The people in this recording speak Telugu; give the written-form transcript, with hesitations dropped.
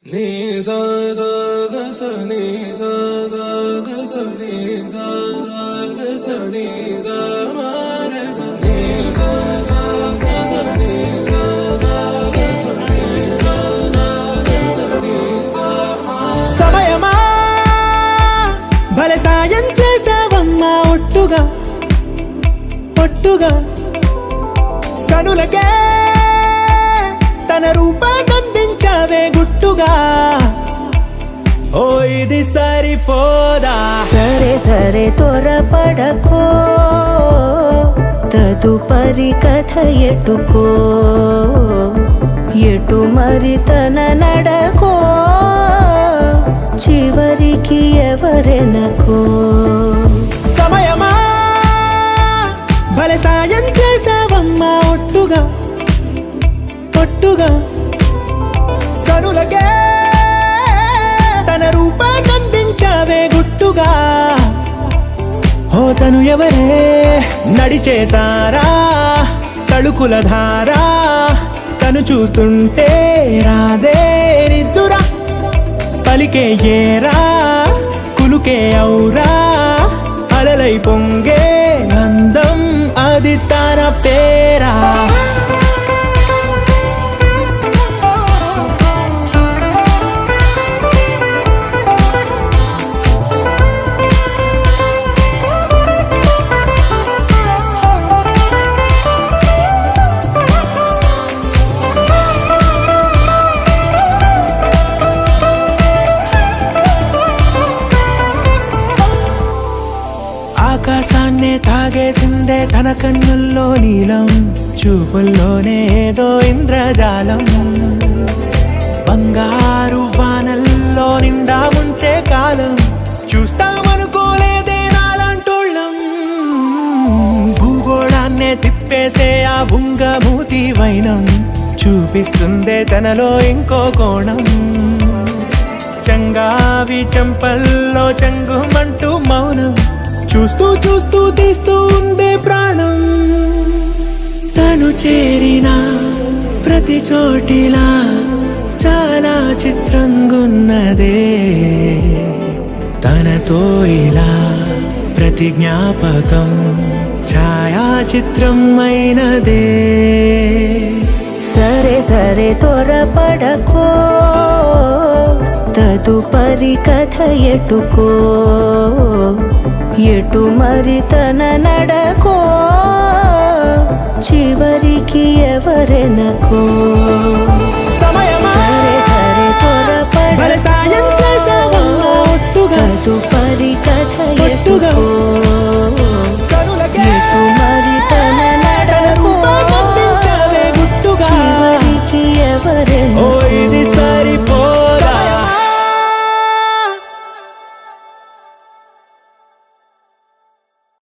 నీ సా సా గ స నీ సా సా గ స నీ సా సా గ స నీ సా మా గ స నీ సా సా గ స నీ సా సా గ స నీ సా సా గ స నీ సా మా. సమయమా భలే సాయం చేసావమ్మా ఒట్టుగా ఒట్టుగా కనులకే తన రూపాన్నందించావే గుట్టుగా. ఓ ఇది సరిపోదా? సరే సరే త్వరపడకో, తదుపరి కథ ఎటుకో, ఎటు మరి తన నడకో, చివరికి ఎవరెనకో. సమయమా భలే సాయం చేసావమ్మా ఒట్టుగా ఒట్టుగా కనులకే తన రూపాన్నందించావే గుట్టుగా. ఓ తను ఎవరే నడిచే తారా, తళుకుల ధారా, తను చూస్తుంటే రాదే నిద్దురా. పలికే ఏరా కులుకే ఔరా, అలలై పొంగే అందం అది తన పేరా. ఆకాశాన్నే తాగేసిందే తన కన్నుల్లో నీలం, చూపుల్లోనే ఏదో ఇంద్రజాలం. బంగారు వానల్లో నిండా ముంచే కాలం, చూస్తామనుకోలేదే నాలాంటోళ్ళం. భూగోళాన్నే తిప్పేసే ఆ బుంగమూతి వైనం, చూపిస్తుందే తనలో ఇంకో కోణం. చంగావి చంపల్లో చంగుమంటూ మౌనం, చూస్తూ చూస్తూ తీస్తూ ఉందే ప్రాణం. తను చేరిన ప్రతి చోటిలా చాలా చిత్రంగున్నదే, తనతో ఇలా ప్రతి జ్ఞాపకం ఛాయాచిత్రం అయినదే. సరే సరే త్వరపడకో, తదుపరి కథ ఎటుకో, ఎటు మరి తన నడకో, చివరికి ఎవరెనకో.